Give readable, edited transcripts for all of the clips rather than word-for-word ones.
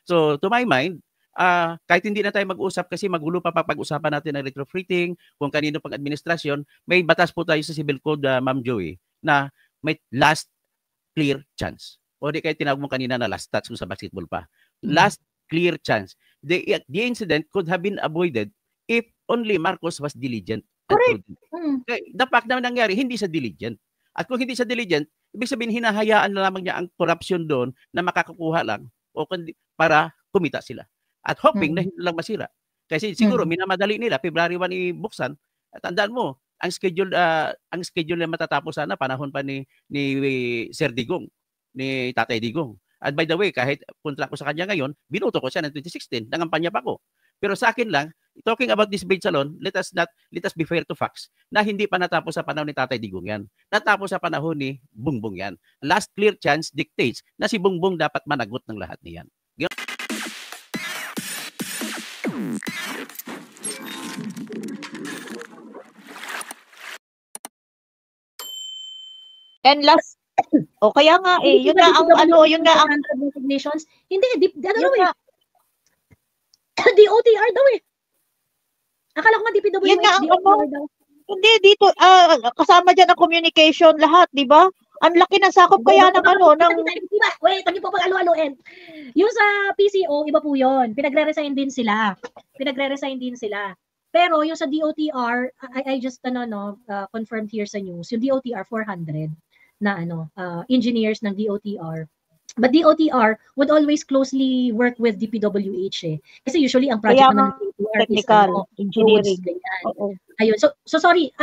So, to my mind, kahit hindi na tayo mag-usap kasi magulo pa pag-usapan natin ng retrofitting, kung kanino pang administrasyon, may batas po tayo sa Civil Code, Ma'am Joey, na may last clear chance. O di kayo tinawag mo kanina na last touch sa basketball pa. Last clear chance. The incident could have been avoided if only Marcos was diligent. Correct. The fact na nangyari, hindi siya diligent. At kung hindi siya diligent, ibig sabihin hinahayaan na lamang niya ang corruption doon na makakakuha lang o para kumita sila. At hoping na hindi lang masira. Kasi siguro minamadali nila, February 1 ibuksan. At tandaan mo, ang schedule na matatapos sana panahon pa ni Sir Digong, ni Tatay Digong. At by the way, kahit punta ko sa kanya ngayon, binoto ko siya ng 2016, nangampanya pa ko. Pero sa akin lang, talking about this bridge salon, let us be fair to facts na hindi pa natapos sa panahon ni Tatay Digong yan. Natapos sa panahon ni Bongbong yan. Last clear chance dictates na si Bongbong dapat managot ng lahat niyan. And last, kaya nga yun nga ang resignations. Hindi, DOTR daw eh. Akala ko nga DPWH. Yun nga ang hindi dito kasama diyan ang communication lahat, di ba? Ang laki ng sakop kaya ng wait, pag po pag-alo-aloin. Yung sa PCO, iba po 'yon. Pinagre-resign din sila. Pero yung sa DOTR, I just confirmed here sa news, yung DOTR 400 na engineers ng DOTR. But DOTR would always closely work with DPWH eh. Kasi usually ang project naman ng DOTR technical engineering. Ayun. So sorry,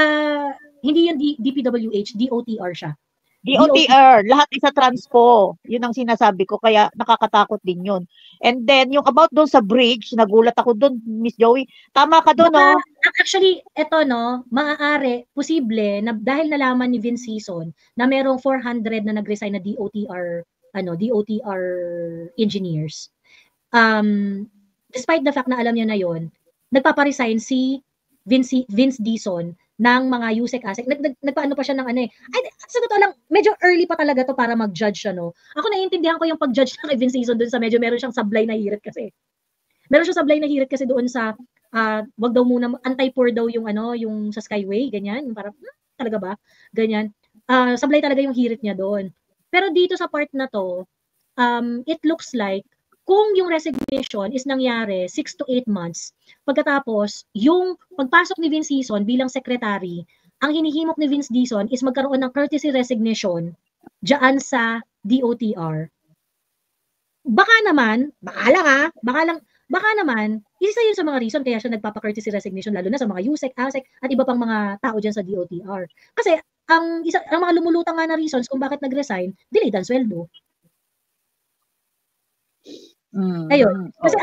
hindi yung DPWH, DOTR siya. DOTR, lahat isa transpo. Yun ang sinasabi ko, kaya nakakatakot din yun. And then, yung about doon sa bridge, nagulat ako doon, Miss Joey. Tama ka doon, no? Actually, eto, no, maaari, posible, na dahil nalaman ni Vince Sison na merong 400 na nag-resign na DOTR engineers. Despite the fact na alam niya na yon, nagpaparesign si Vince Dison ng mga USEC ASEC. Nagpaano pa siya ng sa totoo lang, medyo early pa talaga to para mag-judge siya, no? Ako naiintindihan ko yung pag-judge ng Vince Sison doon sa medyo meron siyang sablay na hirit kasi. Meron siyang sablay na hirit kasi doon sa wag daw muna anti-poor daw yung yung sa Skyway, ganyan, yung parang talaga ba? Ganyan. Sablay talaga yung hirit niya doon. Pero dito sa part na to, it looks like kung yung resignation is nangyari 6 to 8 months, pagkatapos, yung pagpasok ni Vince Sison bilang secretary, ang hinihimok ni Vince Dison is magkaroon ng courtesy resignation dyan sa DOTR. Baka naman, baka naman, isa yun sa mga reason kaya siya nagpapa-courtesy resignation lalo na sa mga USEC, ASEC, at iba pang mga tao dyan sa DOTR. Kasi, ang mga lumulutang nga na reasons kung bakit nag-resign, delayed ang sweldo. Ayun. Kasi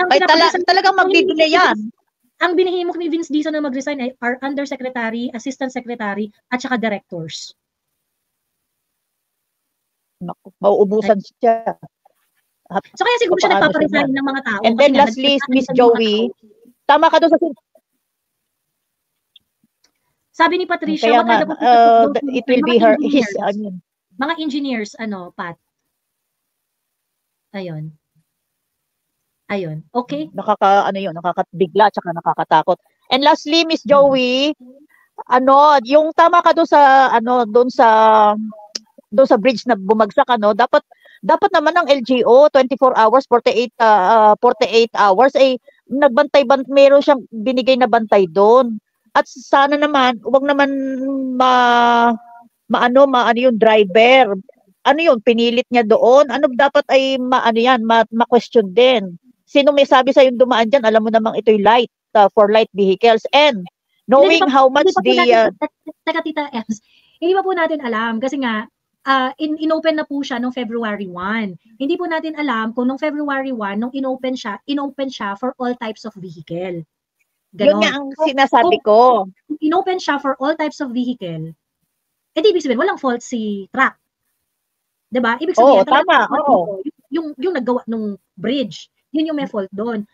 talagang magdi-delay yan. Ang binihimok ni Vince Dison na mag-resign ay are undersecretary, assistant secretary, at saka directors. Naku, mauubusan siya. So kaya siguro siya nagpaparesign ng mga tao. And then lastly, Miss Joey, tama ka doon sa sabi ni Patricia, it will be her, mga engineers, Pat. Ayun. Okay. Nakakabigla tsaka nakakatakot. And lastly, Miss Joey, yung tama ka doon sa doon sa bridge na bumagsak, dapat naman ang LGU 24 hours, 48 hours nagbantay meron siyang binigay na bantay doon. At sana naman, wag naman yung driver. Pinilit niya doon. Dapat ay ma-question din. Sino may sabi sa yung dumaan diyan, alam mo namang ito'y light for light vehicles, and knowing how much Teka, Tita Ems, hindi pa po natin alam kasi nga inopen na po siya noong February 1. Hindi po natin alam kung noong February 1 nung inopen siya for all types of vehicle. Ganon. Yun nga ang sinasabi ko. Inopen siya for all types of vehicle. Ibig sabihin walang fault si truck. 'Di ba? Ibig sabihin tama. Yung naggawa ng bridge, yun yung may fault doon.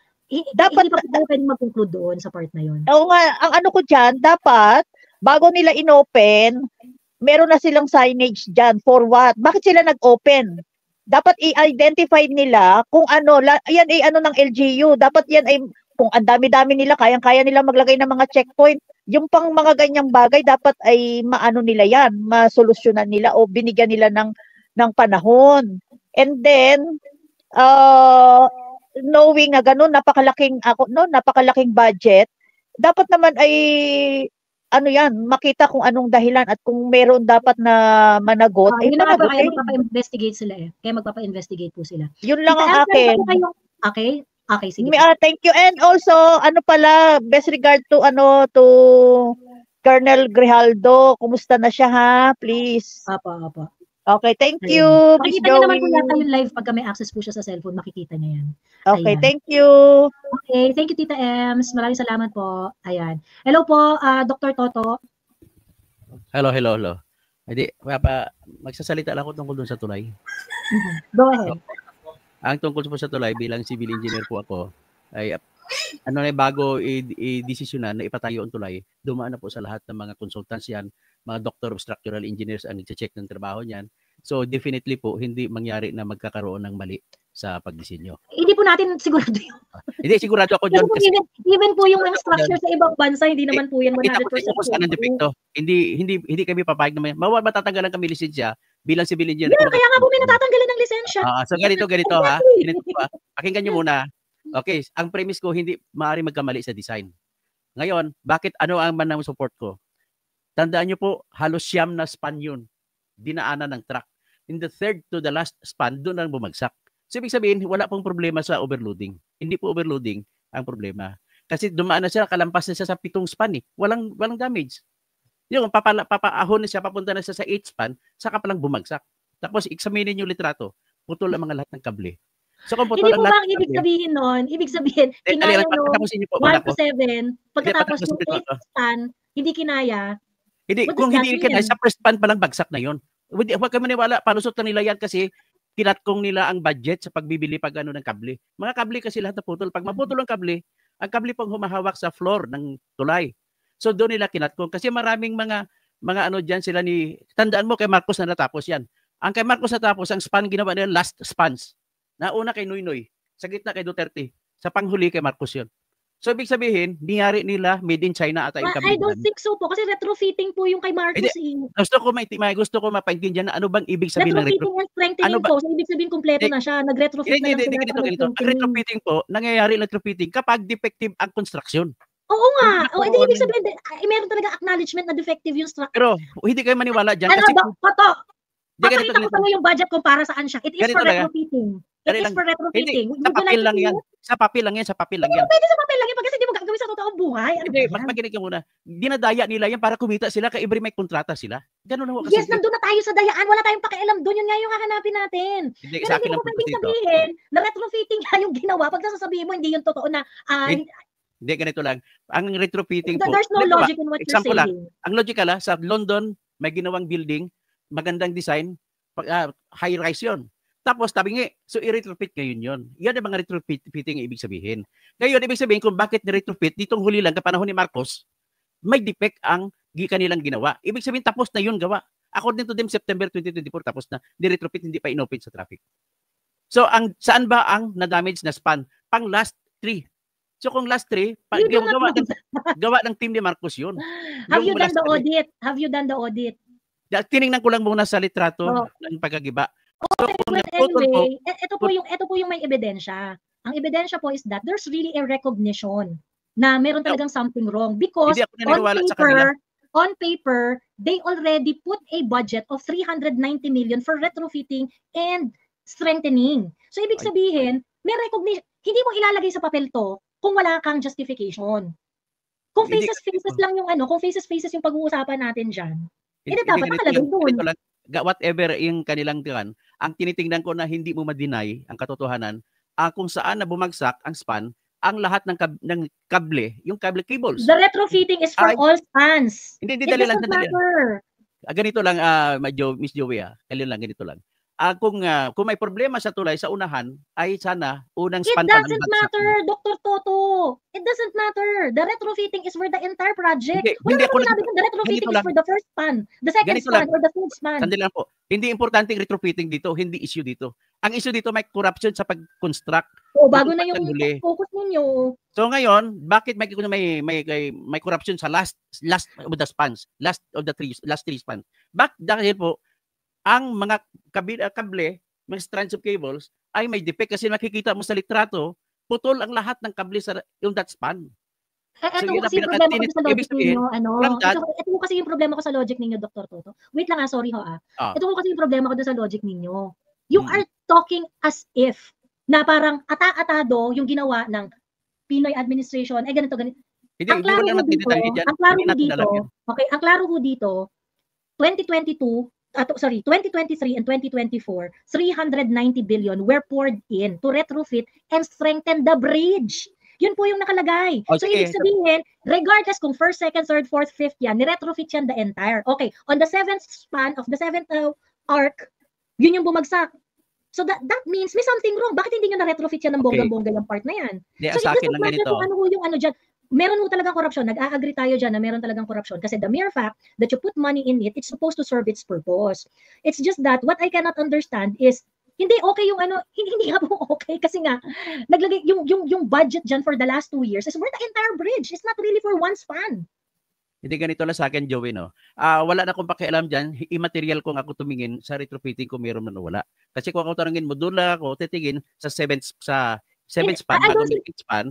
Dapat hindi pa pwedeng mag-conclude doon sa part na yun. Oo nga, ang ko dyan, dapat, bago nila inopen, meron na silang signage dyan. For what? Bakit sila nag-open? dapat i-identify nila kung ano, yan ay ano ng LGU. Dapat yan ay, kung ang dami-dami nila, kayang-kaya nila maglagay ng mga checkpoint. Yung pang mga ganyang bagay, dapat ay maano nila yan, masolusyonan nila o binigyan nila ng panahon. And then, knowing na ganun, napakalaking budget, dapat naman ay ano yan, makita kung anong dahilan at kung meron dapat na managot, ay Yun na nga po, kaya panagutin. magpapa-investigate sila eh. Kaya magpapa-investigate po sila. Yun lang Tita ang Elsa, akin. meron kayong- Okay? Okay, sige. Thank you. And also, ano pala, best regard to Colonel Grijaldo. Kumusta na siya ha? Please. Apa. Okay, thank Ayun. you, Miss Makikita niyo naman po Joey. yata yung live pagka may access po siya sa cellphone, makikita niya yan. Okay, Ayan. thank you. Okay, thank you Tita Ems. Maraming salamat po. Ayan. Hello po, Dr. Toto. Hello. Hindi, magsasalita lang ako tungkol dun sa tulay. Go ahead. Ang tungkol po sa tulay, bilang civil engineer po ako, ay bago i-desisyonan na ipatayo ang tulay, dumaan na po sa lahat ng mga consultants yan, mga doctor of structural engineers ang nag-check ng trabaho niyan. So definitely po, hindi mangyari na magkakaroon ng mali sa pagdisenyo. Hindi po natin sigurado yun. Hindi, sigurado ako Kasi dyan. po, even po yung mga structure sa ibang bansa, hindi naman po yan 100% Kita ko kung saan ang depekto. Hindi kami papayag naman. Matatanggalan kami lisensya bilang civil engineer. Yeah, kaya nga po may natatanggalan ng lisensya. So ganito ha. Pakinggan nyo muna. Okay, ang premise ko, hindi maaari magkamali sa design. Ngayon, bakit ano ang manang support ko? Tandaan nyo po, halos siyam na span yun. Dinaanan ng truck. In the third to the last span, doon ang bumagsak. So, ibig sabihin, wala pong problema sa overloading. Hindi po overloading ang problema. Kasi dumaan na siya, kalampas na siya sa 7 span eh. Walang damage. Yung papaahon na siya, papunta na siya sa 8 span, saka palang bumagsak. Tapos, examinin yung litrato. Putol ang mga lahat ng kable. So, kung putol Hindi po ang lahat bang ibig sabihin nun? Ibig sabihin, kinaya nyo 1 to 7, pagkatapos yung 8 span, hindi kinaya. Hindi, kung hindi kinaya, sa first span palang bagsak na yun. Huwag kayo maniwala, palusot na nila yan kasi tinatkong nila ang budget sa pagbibili ng kable. Mga kable kasi lahat na putol. Pag maputol ang kable pang humahawak sa floor ng tulay. So doon nila kinatkong. Kasi maraming mga ano dyan sila tandaan mo kay Marcos na natapos yan. Ang kay Marcos natapos, ang span ginawa nila last spans. Nauna kay Noynoy, sa gitna kay Duterte, sa panghuli kay Marcos yun. So, ibig sabihin, niyari nila made in China at I don't think so po, kasi retrofitting po yung kay Marcos. Gusto ko mapaintindihan na ano bang ibig sabihin ng retrofitting and strengthening po. So, ibig sabihin kompleto na siya. Nag-retrofit na lang sila. Ganito. Ang retrofitting po, nangyayari retrofitting kapag defective ang construction. Oo nga. Hindi ibig sabihin, meron talaga acknowledgement na defective yung structure. Pero, hindi kayo maniwala dyan. Ano ba? Pato! Pakita ko sa yung budget kung para saan siya. It is for retrofitting. It is for retrofitting. Sa papel lang yan. Pwede sa papel lang yan kasi hindi mo gagawin sa totoong buhay. Hindi, makinig ka muna. Dinadaya nila yan para kumita sila kay every may kontrata sila. Ganun na kasi. Yes, nandun na tayo sa dayaan. Wala tayong pakialam doon. Yun nga yung hahanapin natin. Hindi, pero hindi mo pwedeng sabihin na retrofitting nga yung ginawa. Pag nasasabihin mo, hindi yung totoo na hindi, ganito lang. Ang retrofitting po. There's no logic in what you're saying. Lang, ang logical sa London, may ginawang building, magandang design, high-rise yun. Tapos, so i-retrofit ngayon yun. Yan ang mga retrofitting ibig sabihin. Ngayon, ibig sabihin kung bakit ni-retrofit, ditong huli lang, kapanahon ni Marcos, may defect ang kanilang ginawa. Ibig sabihin, tapos na yun gawa. According to them, September 2024, tapos na. Ni-retrofit, hindi pa inopen sa traffic. So, saan ba ang na-damage na span? Pang last 3. So, kung last 3, gawa ng team ni Marcos yun. Have you done the audit? Tinignan ko lang muna sa litrato ng pagkagiba. So, anyway, ito po yung may ebidensya. Ang ebidensya po is that there's really a recognition na meron talagang something wrong because on paper, they already put a budget of 390 million for retrofitting and strengthening. So, ibig sabihin, may recognition. Hindi mo ilalagay sa papel to kung wala kang justification. Kung faces lang yung kung faces yung pag-uusapan natin dyan, dapat nakalagay doon. Whatever yung kanilang tiyan, ang tinitingnan ko na hindi mo ma-deny ang katotohanan, kung saan na bumagsak ang span, ang lahat ng kable, yung cable cables. The retrofitting is for all spans. Hindi, dali lang. Ganito lang, Miss Joey, ganito lang. kung may problema sa tulay sa unahan, ay sana unang It span pa lang doesn't bagsak matter, na. Dr. Toto. It doesn't matter. The retrofitting is for the entire project. Hindi, Wala hindi naman ako sinabi kung the retrofitting ganito is lang. for the first span, the second Ganito span, lang. or the third span. Sandali lang po. Hindi importante retrofitting dito, hindi issue dito. Ang issue dito may corruption sa pag-construct. O, bago na Yung yung huli. focus ninyo. So ngayon, bakit may corruption sa last of the spans, last three spans? Dahil po ang mga kable, mga strands of cables ay may defect kasi makikita mo sa litrato, putol ang lahat ng kable sa yung that span. Ito yun ang kasi yung problema ko pinaka- sa ibig logic sabihin, ninyo. from that- Ito kasi yung problema ko sa logic ninyo, Dr. Toto. Wait lang sorry ho Ah. Ito kasi yung problema ko doon sa logic ninyo. You Hmm. are talking as if na parang ata-atado yung ginawa ng Pinoy administration. Ganito. Hindi, Ang klaro ho dito, ang klaro ho dito, okay, ang klaro ho dito, 2023 and 2024, 390 billion were poured in to retrofit and strengthen the bridge. Yun po yung nakalagay. So, sige. ibig sabihin, regardless kung first, second, third, fourth, fifth yan, ni-retrofit yan the entire. Okay, on the seventh span of the seventh arc, yun yung bumagsak. So, that means may something wrong. Bakit hindi nyo na-retrofit yan ng bonggang-bongga yung part na yan? Hindi, So, sa akin it doesn't lang matter ganito. kung ano yung ano dyan. Meron mo talagang korupsyon. Nag-a-agree tayo dyan na meron talagang korupsyon. Kasi the mere fact that you put money in it, it's supposed to serve its purpose. It's just that what I cannot understand is hindi okay yung ano, hindi nga po okay kasi nga naglagay yung budget dyan for the last 2 years is for the entire bridge. It's not really for one span. Hindi ganito lang sa akin, Joey, no? Wala na akong pakialam dyan. Immaterial kung ako tumingin sa retrofitting kung meron man o wala. Kasi kung ako tarangin mo, doon lang ako titingin sa seventh span, bagong span,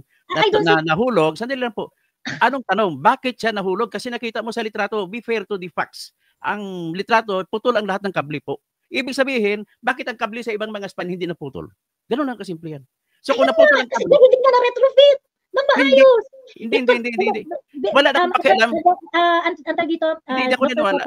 na nahulog. Sandali lang po. Anong tanong? Bakit siya nahulog? Kasi nakita mo sa litrato, be fair to the facts. Ang litrato, putol ang lahat ng kable po. Ibig sabihin, bakit ang kable sa ibang mga span hindi naputol? Ganun lang kasimple yan. So kung naputol ang kable, hindi ka na-retrofit ng maayos. Hindi. Wala na akong pakialam. Antag dito, Hindi ako naniwala.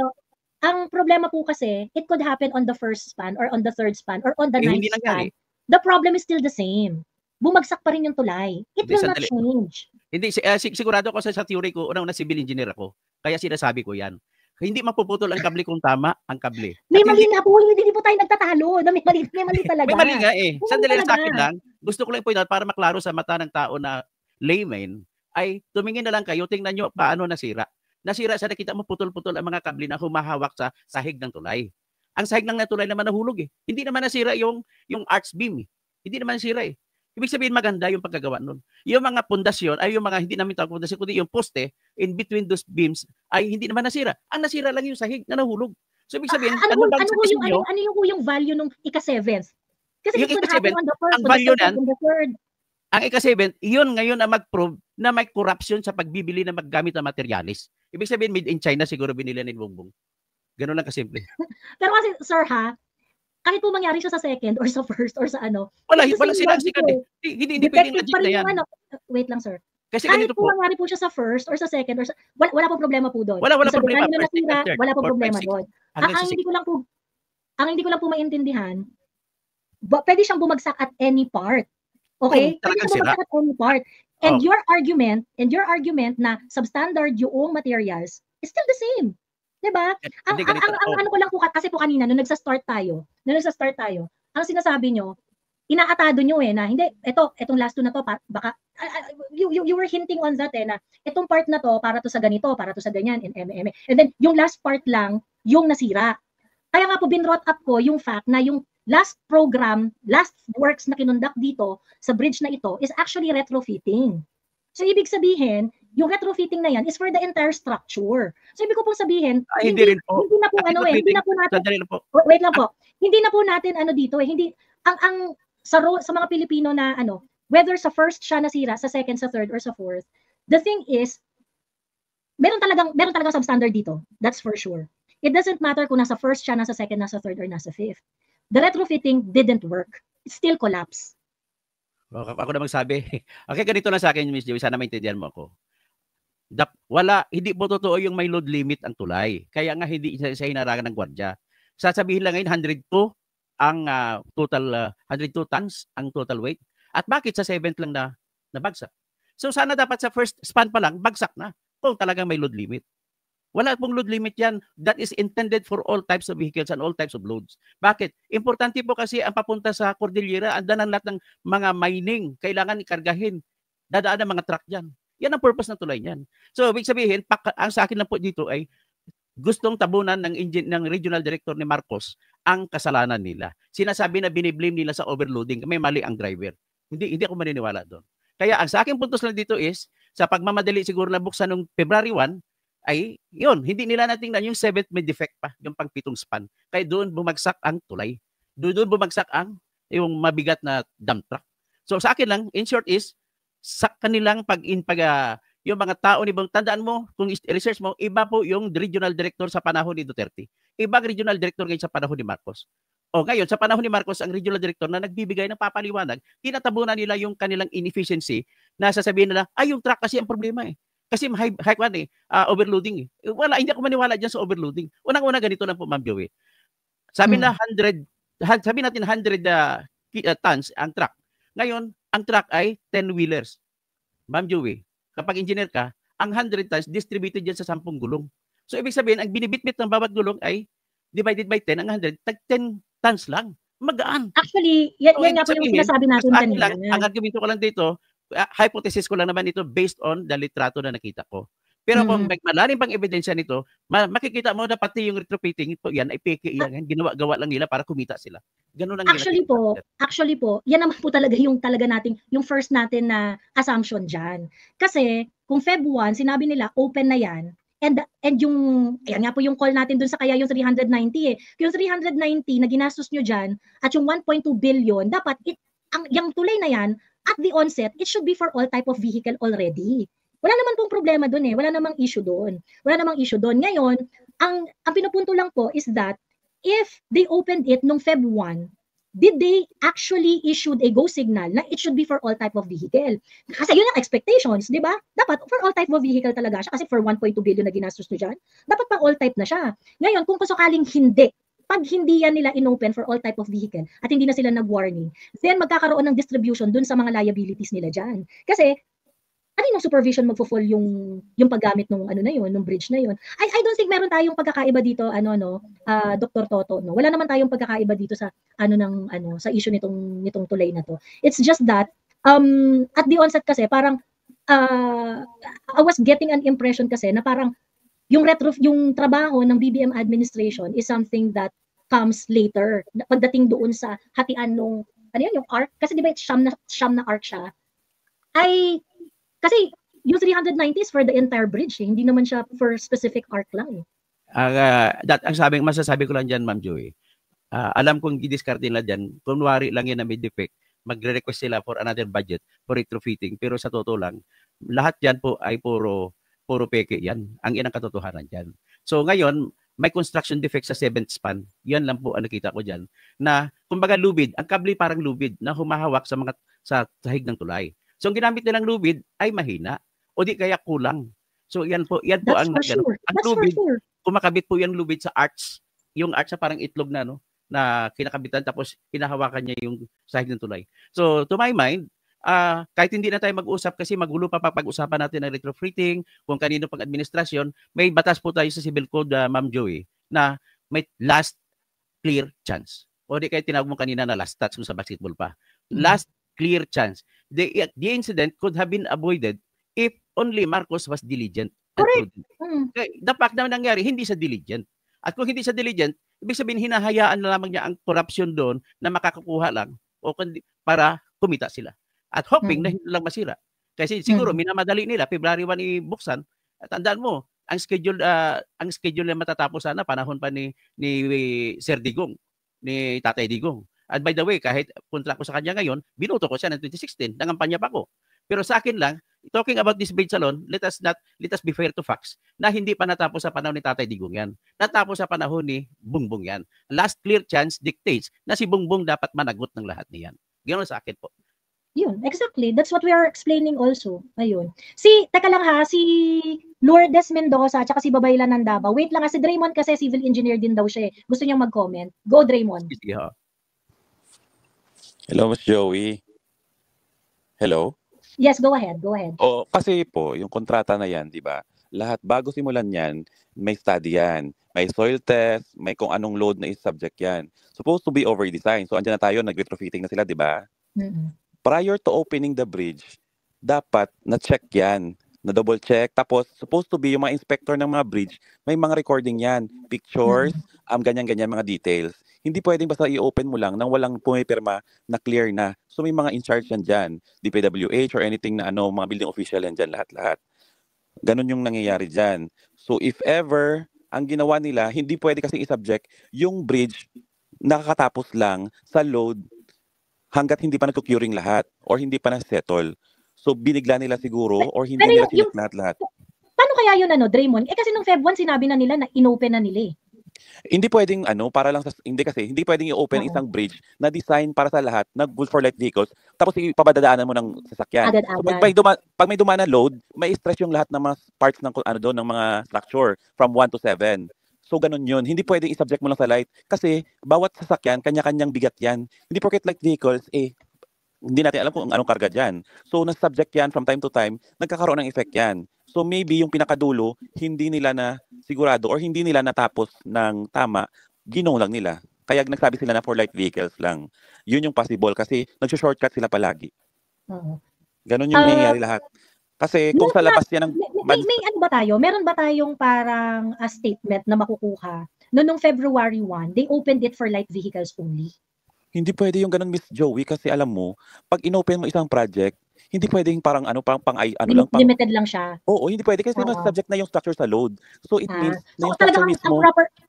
ang problema po kasi, it could happen on the first span or on the third span or on the ninth span. nangyari. The problem is still the same. Bumagsak pa rin yung tulay. It will not change. Hindi, sigurado ko sa theory ko, unang civil engineer ako. Kaya sinasabi ko yan. Hindi mapuputol ang kable kung tama ang kable. May mali nga po, hindi po tayo nagtatalo. May mali talaga. May mali nga eh. Sandali lang sa akin lang. Gusto ko lang point out para maklaro sa mata ng tao na layman, ay tumingin na lang kayo, tingnan nyo paano nasira. Nasira sa nakita mo putol-putol ang mga kable na humahawak sa sahig ng tulay. Ang sahig ng tulay naman nahulog eh. Hindi naman nasira yung arch beam eh. Hindi naman nasira eh. Ibig sabihin maganda yung pagkagawa nun. Yung mga pundasyon ay yung mga hindi namin tawag pundasyon kundi yung poste in between those beams ay hindi naman nasira. Ang nasira lang yung sahig na nahulog. So ibig sabihin ano yung value nung ika-7th? Kasi yung it could happen on the first, ang value on the third. Ang ika-7th, yun ngayon ang mag-prove na may corruption sa pagbibili ng maggamit na materialis. Ibig sabihin made in China siguro binili ni Bongbong. Ganun lang kasimple. Pero kasi sir kahit po mangyari siya sa second or sa first or sa ano. Wala silang second eh. Hindi pwedeng legit na yan. Wait lang sir. Kasi kahit po mangyari po siya sa first or sa second or sa, wala po problema po doon. Wala problema. Wala po problema doon. Ang hindi ko lang po maintindihan, pwede siyang bumagsak at any part. Okay? Pwede siyang bumagsak at any part. And your argument na substandard yung materials is still the same. Diba? Ang ano ko lang po, kasi po kanina, nung nagsa-start tayo, ang sinasabi nyo, inaatado nyo na, hindi, etong last two na to, baka, you were hinting on that na, itong part na to, para to sa ganito, para to sa ganyan, and then, yung last part lang, yung nasira. Kaya nga po, binrot up ko yung fact na yung last works na kinundak dito, sa bridge na ito, is actually retrofitting. So, ibig sabihin, yung retrofitting na yan is for the entire structure. So, ibig ko pong sabihin, hindi na po natin, wait lang po, hindi na po natin dito hindi, sa mga Pilipino na whether sa first siya nasira, sa second, sa third, or sa fourth, the thing is, meron talagang substandard dito. That's for sure. It doesn't matter kung nasa first siya, nasa second, nasa third, or nasa fifth. The retrofitting didn't work. It still collapsed. Ako na magsabi. Okay, ganito lang sa akin, Miss Joey. Sana maintindihan mo ako. Hindi po totoo yung may load limit ang tulay. Kaya nga hindi siya hinarangan ng gwardya. Sasabihin lang ngayon, 102 ang 102 tons ang total weight. At bakit sa 7th lang na bagsak? So sana dapat sa first span pa lang, bagsak na. Kung talagang may load limit. Wala pong load limit yan. That is intended for all types of vehicles and all types of loads. Bakit? Importante po kasi ang papunta sa Cordillera, andan ang lahat ng mga mining. Kailangan ikargahin. Dadaan ang mga truck dyan. Yan ang purpose ng tulay niyan. So, ibig sabihin, ang sa akin lang po dito ay gustong tabunan ng regional director ni Marcos ang kasalanan nila. Sinasabi na biniblame nila sa overloading. May mali ang driver. Hindi ako maniniwala doon. Kaya ang sa akin puntos lang dito is, sa pagmamadali siguro na buksan noong February 1, ay yun, hindi nila natingnan yung 7th may defect pa, yung pang-pitong span. Kaya doon bumagsak ang tulay. Doon bumagsak ang yung mabigat na dump truck. So sa akin lang, in short is, sa kanilang yung mga tao ni Bong, tandaan mo, kung research mo, iba po yung regional director sa panahon ni Duterte. Ibang regional director ngayon sa panahon ni Marcos. O ngayon, sa panahon ni Marcos, ang regional director na nagbibigay ng papaliwanag, tinatabunan nila yung kanilang inefficiency na sasabihin nila, yung truck kasi ang problema eh. Kasi overloading eh. Wala, hindi ako maniwala dyan sa overloading. Unang-una ganito lang po, Ma'am Joey. Sabi natin 100 tons ang truck. Ngayon, ang truck ay 10 wheelers. Ma'am Joey, kapag engineer ka, ang 100 tons distributed dyan sa 10 gulong. So, ibig sabihin, ang binibitbit ng bawat gulong ay divided by 10, ang 100, tag 10 tons lang. Magaan. Actually, yan nga po yung sinasabi natin kanina. Ang argumento ko lang dito, hypothesis ko lang naman ito based on the litrato na nakita ko. Pero kung malalim pang ebidensya nito, makikita mo na pati yung retrofitting ito, yan ay peke yan. Ginawa-gawa lang nila para kumita sila. Ganun lang. Actually po, yan naman po talaga nating, yung first natin na assumption dyan. Kasi, kung Feb 1, sinabi nila, open na yan, and yung, yan nga po yung call natin dun sa kaya yung 390 eh. Yung 390 na ginastos nyo dyan, at yung 1.2 billion, dapat, yung tulay na yan, at the onset, it should be for all type of vehicle already. Wala naman pong problema doon eh. Wala namang issue doon. Ngayon, ang pinupunto lang po is that if they opened it nung Feb 1, did they actually issued a go signal na it should be for all type of vehicle? Kasi yun ang expectations, di ba? Dapat for all type of vehicle talaga siya kasi for 1.2 billion na ginastos nyo dyan, dapat pa all type na siya. Ngayon, kung sakaling hindi, pag hindi yan nila inopen for all type of vehicle at hindi na sila nag-warning, then magkakaroon ng distribution dun sa mga liabilities nila dyan. Kasi, ano yung supervision magfo-fall yung paggamit ng nung bridge na yun? I don't think meron tayong pagkakaiba dito, Dr. Toto, no? Wala naman tayong pagkakaiba dito sa sa issue nitong tulay na to. It's just that at the onset kasi parang I was getting an impression kasi na parang yung trabaho ng BBM administration is something that comes later pagdating doon sa hatian nung yung arc, kasi di ba siyam na arc siya, ay kasi yung 390 is for the entire bridge hindi naman siya for specific arc lang ang masasabi ko lang dyan, Ma'am Joey, alam kong i-discard nila dyan, kunwari lang yan na may defect, magre-request sila for another budget for retrofitting, pero sa totoo lang lahat dyan po ay puro peke yan. Ang inang katotohanan dyan. So ngayon, may construction defect sa 7th span. Yan lang po ang nakita ko dyan. Na, kumbaga lubid, ang kable parang lubid na humahawak sa sahig ng tulay. So ang ginamit nilang lubid ay mahina o di kaya kulang. So yan po ang lubid. Kumakabit po yung lubid sa arch. Yung arch sa parang itlog na kinakabitan tapos hinahawakan niya yung sahig ng tulay. So to my mind, kahit hindi na tayo mag-usap kasi magulo pa pag-usapan natin ng retrofitting, kung kanino pang administrasyon, may batas po tayo sa Civil Code, Ma'am Joey, na may last clear chance. O di kayo tinawag mo kanina na last touch kung sa basketball pa. Last clear chance. The incident could have been avoided if only Marcos was diligent. Correct. The fact na nangyari, hindi siya diligent. At kung hindi siya diligent, ibig sabihin hinahayaan na lamang niya ang corruption doon na makakakuha lang o para kumita sila. At hoping na hindi lang masira. Kasi siguro minamadali nila, February 1 ibuksan. At tandaan mo, ang schedule na matatapos sana panahon pa ni Sir Digong, ni Tatay Digong. At by the way, kahit kontra ko sa kanya ngayon, binuto ko siya ng 2016, nangampanya pa ko. Pero sa akin lang, talking about this bridge alone, let us be fair to facts na hindi pa natapos sa panahon ni Tatay Digong yan. Natapos sa panahon ni Bongbong yan. Last clear chance dictates na si Bongbong dapat managot ng lahat niyan. Ganoon sa akin po. Yun, exactly. That's what we are explaining also. Ayun. Teka lang ha, si Lourdes Mendoza at si Babaylan ng Davao. Wait lang ha, si Draymond kasi civil engineer din daw siya. Gusto niyang mag-comment. Go, Draymond. Hello, Ms. Joey. Hello? Yes, go ahead. Kasi po, yung kontrata na yan, di ba? lahat bago simulan yan, may study yan. May soil test, may kung anong load na is-subject yan. Supposed to be over-designed. So, andyan na tayo, nag-retrofitting na sila, di ba? Mm-mm. Prior to opening the bridge, dapat na-check yan, na-double check. Tapos, supposed to be yung mga inspector ng mga bridge, may mga recording yan, pictures, ganyan-ganyan mga details. Hindi pwedeng basta i-open mo lang nang walang pumipirma na clear na. So, may mga in charge yan dyan, DPWH or anything na mga building official yan dyan, lahat-lahat. Ganon yung nangyayari dyan. So, if ever, ang ginawa nila, hindi pwede kasi i-subject yung bridge nakakatapos lang sa load hanggat hindi pa nagko-curing lahat or hindi pa na-settle. So, binigla nila siguro or hindi Pero nila yung chinek lahat-lahat. paano kaya yun Draymond? Kasi nung Feb 1 sinabi na nila na inopen na nila eh. Hindi pwedeng para lang hindi pwedeng i-open Oo. isang bridge na design para sa lahat, na good for light vehicles, tapos ipabadadaanan mo ng sasakyan. So Agad-agad. pag may dumaan na load, may stress yung lahat ng mga parts ng doon ng mga structure from 1 to 7. So ganun yun. Hindi pwedeng i-subject mo lang sa light kasi bawat sasakyan kanya-kanyang bigat yan. Hindi porket light vehicles hindi natin alam kung anong karga dyan. So, nas-subject yan from time to time, nagkakaroon ng effect yan. So, maybe yung pinakadulo, hindi nila na sigurado or hindi nila natapos ng tama, ginong lang nila. Kaya nagsabi sila na for light vehicles lang. Yun yung possible kasi nag-shortcut sila palagi. Oo. Ganon yung nangyayari lahat. Kasi kung sa labas yan ang... May ano ba tayo? Meron ba tayong parang a statement na makukuha? Nung February 1, they opened it for light vehicles only. Hindi pwede yung ganun, Miss Joey, kasi alam mo, pag inopen mo isang project, hindi pwedeng parang limited lang siya. Oo, hindi pwede kasi mas subject na yung structure sa load. So it means na yung structure mismo.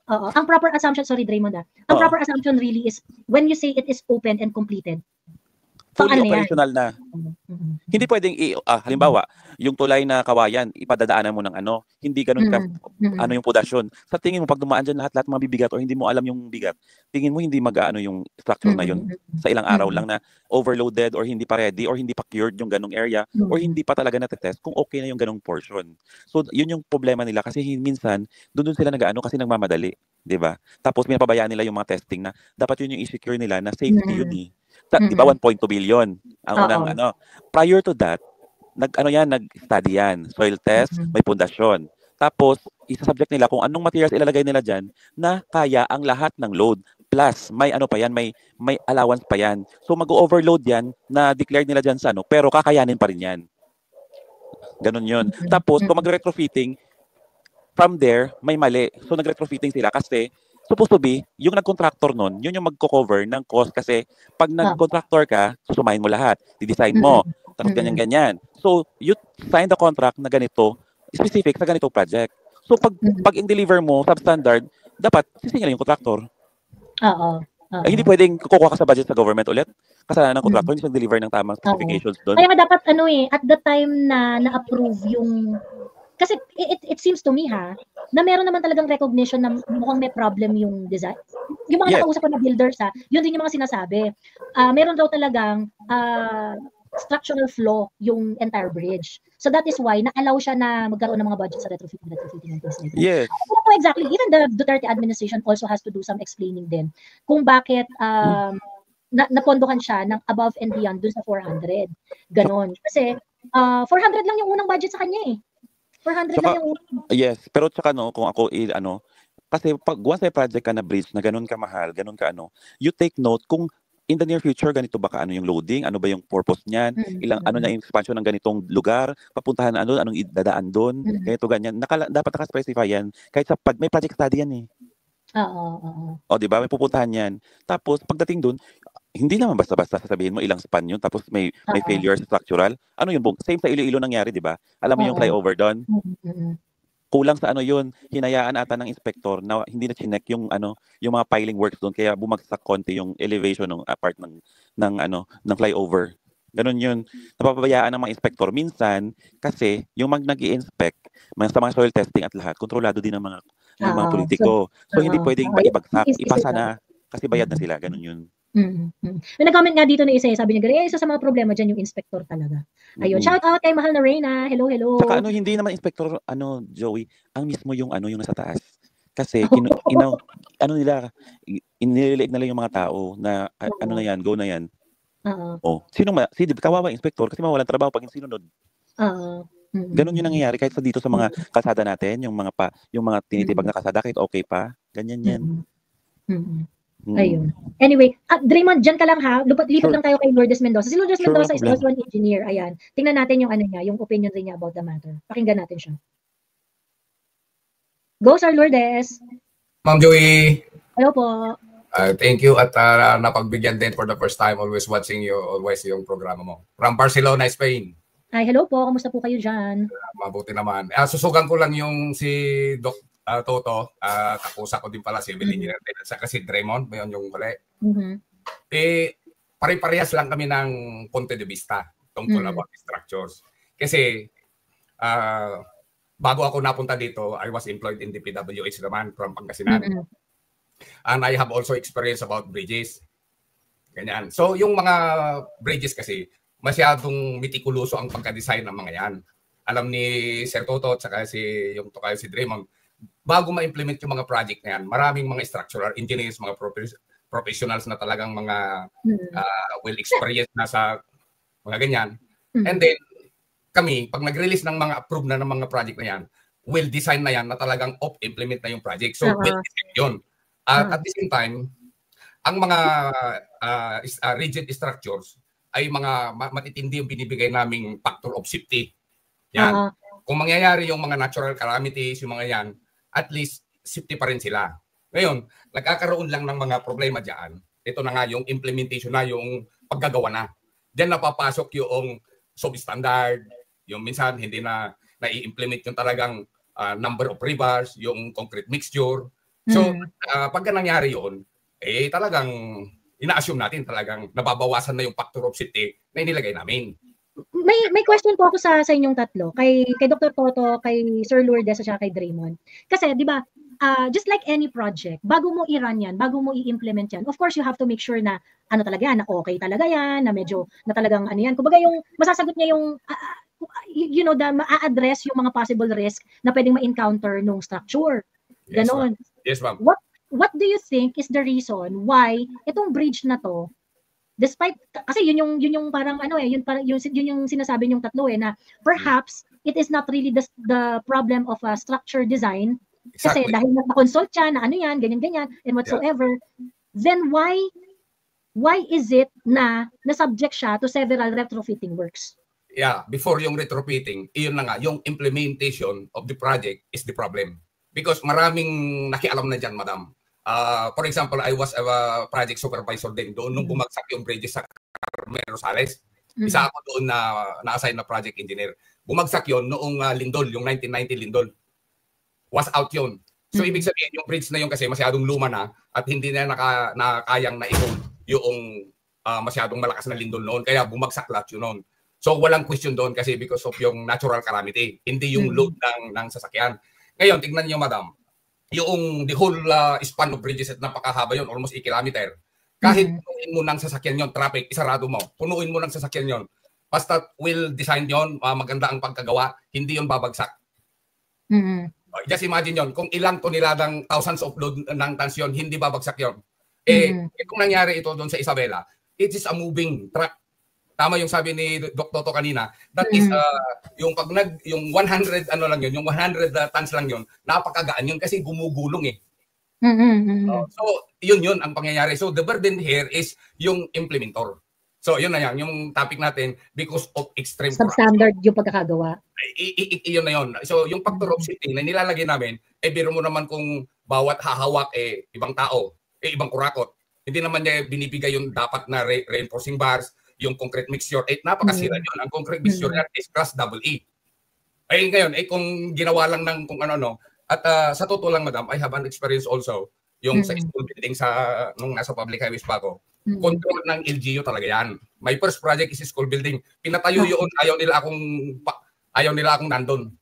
Ang proper assumption, sorry Draymond ang proper assumption really is when you say it is open and completed. Fully operational na. Hindi pwedeng halimbawa, yung tulay na kawayan, ipadadaanan mo ng hindi ganun yung pundasyon. Sa tingin mo pag dumaan diyan lahat mabibigat o hindi mo alam yung bigat, tingin mo hindi mag-aano yung structure na yun sa ilang araw lang na overloaded or hindi pa ready or hindi pa cured yung ganung area or hindi pa talaga na-test kung okay na yung ganung portion. So yun yung problema nila kasi minsan doon sila nag-aano kasi nagmamadali, 'di ba? Tapos pinapabayaan nila yung mga testing na dapat yun yung i-secure nila na safety yun eh. Di ba 1.2 billion ang unang prior to that nag-study yan, soil test, may pundasyon. Tapos isa-subject nila kung anong materials ilalagay nila diyan na kaya ang lahat ng load plus may pa yan, may allowance pa yan. So mag-overload yan na declared nila diyan sa pero kakayanin pa rin yan. Ganun yun. Tapos kung mag-retrofitting from there may mali. So nag-retrofitting sila kasi supposed to be, yung nag-contractor nun, yun yung magko-cover ng cost kasi pag nag-contractor ka, susumahin mo lahat, di-design mo, tapos ganyan-ganyan. So, you sign the contract na ganito, specific sa ganitong project. So, pag in-deliver mo, substandard, dapat sisingil yung contractor. Hindi pwedeng kukuha ka sa budget sa government ulit. Kasalanan ng contractor, hindi siya deliver ng tamang specifications doon. Kaya dapat at the time na na-approve yung kasi it seems to me na meron naman talagang recognition na mukhang may problem yung design. Yung mga nakausap ko na builders yun din yung mga sinasabi. Meron daw talagang structural flaw yung entire bridge. So that is why na-allow siya na magkaroon ng mga budget sa retrofitting and things like that. Yes. So exactly, even the Duterte administration also has to do some explaining din kung bakit napondohan siya ng above and beyond dun sa 400. Ganon. Kasi 400 lang yung unang budget sa kanya eh. 400 lang yung yes, pero tsaka kung ako kasi pag once may project ka na bridge na ganun ka mahal, ganun ka you take note kung in the near future ganito ba yung loading, ano ba yung purpose niyan, ilang na yung expansion ng ganitong lugar, papuntahan na anong idadaan doon, ganito ganyan. Dapat naka-specify yan kahit sa pag may project study yan eh. O di ba may pupuntahan yan. Tapos pagdating doon, hindi naman basta-basta sasabihin mo ilang span yun tapos may failure structural. Ano yun? Same sa Iloilo nangyari, di ba? Alam mo yung flyover doon? Kulang sa yun, hinayaan ata ng inspector na hindi na chinek yung yung mga piling works doon kaya bumagsak konti yung elevation ng part ng flyover. Ganun yun. Napapabayaan ng mga inspector minsan kasi yung nag-i-inspect sa mga soil testing at lahat, kontrolado din ng mga politiko. So hindi pwedeng ibagsak, ipasa na kasi bayad na sila, ganun yun. May nag-comment nga dito na isa, sabi niya, isa sa mga problema dyan yung inspector talaga. Ayun, shout out kay mahal na Reyna. Hello. Saka hindi naman inspector, Joey, ang mismo yung yung nasa taas. Kasi nila, inililig na lang yung mga tao na na yan, go na yan. Kawawa inspector kasi mawalan trabaho pag sinunod. Ganun yung nangyayari kahit sa dito sa mga kalsada natin, yung mga tinitibag na kalsada kahit okay pa, ganyan yan. Ayun. Anyway, Draymond, dyan ka lang ha. Lipat lang tayo kay Lourdes Mendoza. Si Lourdes Mendoza is also an engineer. Ayan. Tingnan natin yung ano niya, yung opinion rin niya about the matter. Pakinggan natin siya. Go, Sir Lourdes. Ma'am Joey. Hello po. Thank you at napagbigyan din for the first time. Always watching you, always yung programa mo. From Barcelona, Spain. Ay, hello po. Kamusta po kayo dyan? Mabuti naman. Susugan ko lang yung si Doc Toto. Kapusa ko din pala civil engineer din. Kasi Draymond, mayon yung kuli. Pare-parehas lang kami ng punto de vista tungkol about structures. Kasi bago ako napunta dito, I was employed in the PWH naman from Pangasinan. And I have also experience about bridges. Ganyan. So yung mga bridges kasi, masyadong mitikuloso ang pagka-design ng mga yan. Alam ni Sir Toto at saka si Draymond, bago ma-implement yung mga project na yan, maraming mga structural engineers, mga professionals na talagang mga well-experienced na sa mga ganyan. And then, kami, pag nag-release ng mga approved na ng mga project na yan, well-design na yan na talagang off-implement na yung project. So, well-design yun. At the same time, ang mga rigid structures, ay mga matitindi yung binibigay naming factor of safety. Yan. Kung mangyayari yung mga natural calamities, yung mga yan, at least safety pa rin sila. Ngayon, nagkakaroon lang ng mga problema dyan. Ito na nga yung implementation na, yung paggagawa na. Diyan napapasok yung substandard, yung minsan hindi na i-implement yung talagang number of rebars, yung concrete mixture. So, pagka nangyari yun, talagang ina-assume natin talagang nababawasan na yung factor of safety na inilagay namin. May question po ako sa inyong tatlo, kay Dr. Toto, kay Sir Lourdes at kay Draymond. Kasi 'di ba, just like any project, bago mo i-run yan, bago mo i-implement yan, of course you have to make sure na ano talaga yan, na okay talaga yan, na medyo na talagang ano yan. Kumbaga yung masasagot niya yung ma-address yung mga possible risk na pwedeng ma-encounter nung structure. Ganon. Yes, ma'am. What do you think is the reason why itong bridge na to, despite kasi yun yung parang ano yun yung sinasabi yung tatlo na perhaps it is not really the problem of a structure design, kasi dahil na-consult siya na ano yan, ganyan and whatsoever, then why is it na subject siya to several retrofitting works? Yeah, before yung retrofitting, iyon na nga, yung implementation of the project is the problem. Because maraming nakialam na dyan, madam. For example, I was a project supervisor din doon nung bumagsak yung bridges sa Carmen Rosales. Isa ako doon na na-assign na project engineer. Bumagsak yon noong lindol, yung 1990 lindol. Was out yun. So ibig sabihin, yung bridge na yun kasi masyadong luma na at hindi na nakayang na-i-hold yung masyadong malakas na lindol noon. Kaya bumagsak lahat yun noon. So walang question doon kasi because of yung natural calamity. Hindi yung load ng sasakyan. Ngayon, tignan niyo, madam, yung the whole span of bridges at napakahaba yun, almost 1 kilometer. Kahit punuin mo ng sasakyan yon, traffic, isarado mo, punuin mo ng sasakyan yon, basta well designed yon, maganda ang pagkagawa, hindi yon babagsak. Just imagine yon, kung ilang toneladang thousands of load ng tons yon, hindi babagsak yon. Kung nangyari ito doon sa Isabela, it is a moving truck. Tama yung sabi ni Dr. Toto kanina. That is yung yung 100 ano lang yun, yung 100 tons lang yun, napakagaan yun kasi gumugulong eh. So yun ang pangyayari. So the burden here is yung implementor. So yun na yan, yung topic natin, because of extreme substandard yung pagkakagawa. Yun na yun. So yung factor of safety na nilalagay namin, biro mo naman kung bawat hahawak ibang tao, ibang kurakot. Hindi naman niya binibigay yung dapat na reinforcing bars, yung concrete mixture, napakasira yun. Ang concrete mixture yan is class EE. Ngayon, kung ginawa lang ng kung ano, at sa totoo lang, madam, I have an experience also, yung sa school building nung nasa public highways pa ako. Control ng LGU talaga yan. My first project is school building. Pinatayo yun, ayaw nila akong nandun.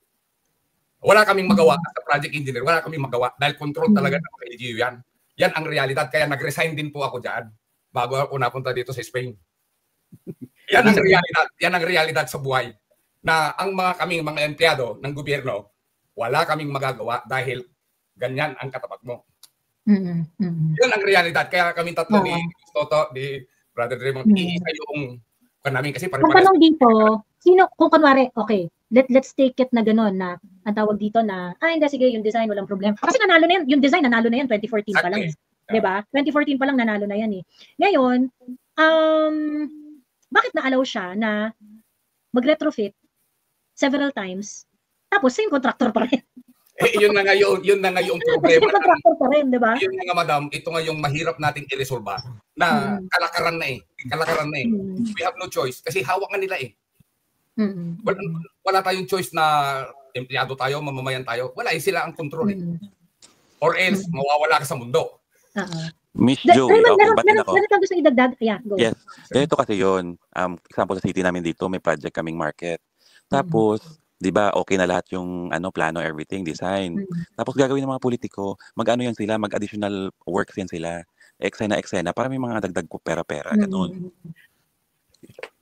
Wala kaming magawa as a project engineer, wala kaming magawa dahil control talaga ng LGU yan. Yan ang realidad, kaya nag-resign din po ako dyan bago ako napunta dito sa Spain. Yan ang realidad sa buhay na ang kaming mga empleyado ng gobyerno, wala kaming magagawa dahil ganyan ang katapat mo. Yan ang realidad. Kaya kami tatlo ni Toto, ni Brother Draymond, iisa yung namin kasi kung tanong dito, sino, kung kunwari, okay, let's take it na gano'n na ang tawag dito na hindi sige yung design walang problema. Kasi nanalo na yan, yung design nanalo na yan 2014 pa lang. Exactly. 'Di ba? 2014 pa lang nanalo na yan eh. Ngayon, bakit na-allow siya na mag-retrofit several times tapos same contractor pa rin? Yun na nga yung problema. Same contractor pa rin, 'di ba? Yun nga madam, ito nga yung mahirap nating i-resolve na kalakaran na eh. We have no choice kasi hawak nga nila eh. Wala tayong choice na empleyado tayo, mamamayan tayo. Wala, sila ang control eh. Or else, mawawala ka sa mundo. Miss Joey, Raymond, ba't ako? meron kang gusto idagdag? Yeah, go. Yes. Ganito kasi yun. Example sa city namin dito, may project kaming market. Tapos, di ba, okay na lahat yung plano, everything, design. Tapos gagawin ng mga politiko, mag-ano yan sila, mag-additional works yan sila. Eksena, para may mga dagdag ko pera-pera, ganun.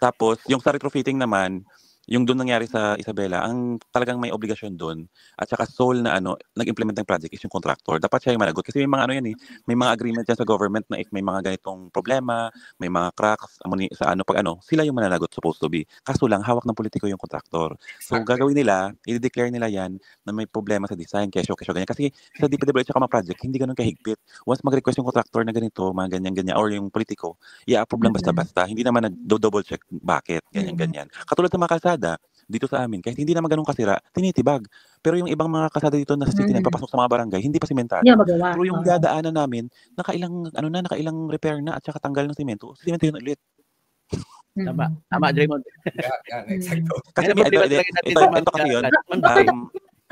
Tapos, yung sa retrofitting naman, yung doon nangyari sa Isabela, ang talagang may obligasyon doon at saka sole na nag-implement ng project is yung contractor. Dapat siya yung managot kasi may mga yan eh, may mga agreement yan sa government na if may mga ganitong problema, may mga cracks sa sila yung mananagot supposed to be. Kaso lang hawak ng politiko yung contractor. So gagawin nila, i-declare nila yan na may problema sa design, kesyo ganyan. Kasi sa DPWH at mga project, hindi ganoon kahigpit. Once mag-request yung contractor na ganito, mga ganyan or yung politiko, i-approve lang basta-basta. Hindi naman nag-double check bakit, ganyan. Katulad sa mga kalsada dito sa amin, kahit hindi naman ganun kasira, tinitibag. Pero yung ibang mga kalsada dito na sa city na papasok sa mga barangay, hindi pa simentado. Pero yung dadaanan namin, nakailang repair na at saka tanggal ng semento yun ulit. Tama, Draymond. Yeah, exacto. Kasi ito kasi yun.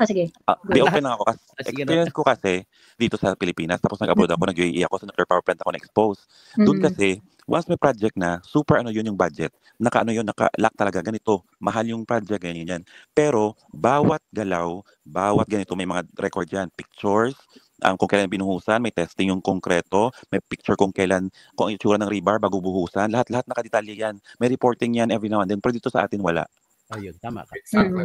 Sige. Be open lang ako. Experience ko kasi dito sa Pilipinas, tapos nag-abroad ako, nag-UAE ako, sa nuclear power plant ako na-expose. Doon kasi, once may project na, super yun yung budget, naka-lock talaga, ganito, mahal yung project, ganyan. Pero, bawat galaw, bawat ganito, may mga record yan, pictures, kung kailan binuhusan, may testing yung konkreto, may picture kung ang itsura ng rebar bago buhusan, lahat nakadetalye yan. May reporting yan every now and then, pero dito sa atin wala. Ayun, tama ka. Exactly.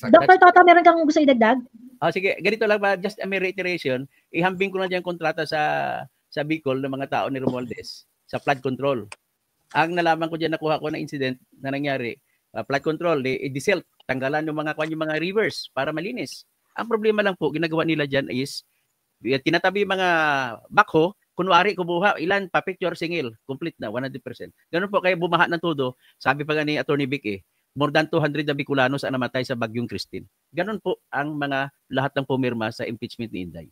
Dr. Toto, meron kang gusto idagdag? Sige, ganito lang ba, just a mere reiteration, ihambing ko na dyan kontrata sa Bicol ng mga tao ni Romualdez sa flood control. Ang nalaman ko dyan, nakuha ko na incident na nangyari, flood control, i-disel, tanggalan yung mga rivers para malinis. Ang problema lang po, ginagawa nila dyan is, tinatabi mga backhoe, kunwari kumuha, ilan pa picture singil, complete na, 100%. Ganun po, kaya bumaha ng todo, sabi pa ni Attorney Vic more than 200 na Bicolanos ang namatay sa Bagyong Christine. Ganun po ang lahat ng pumirma sa impeachment ni Inday.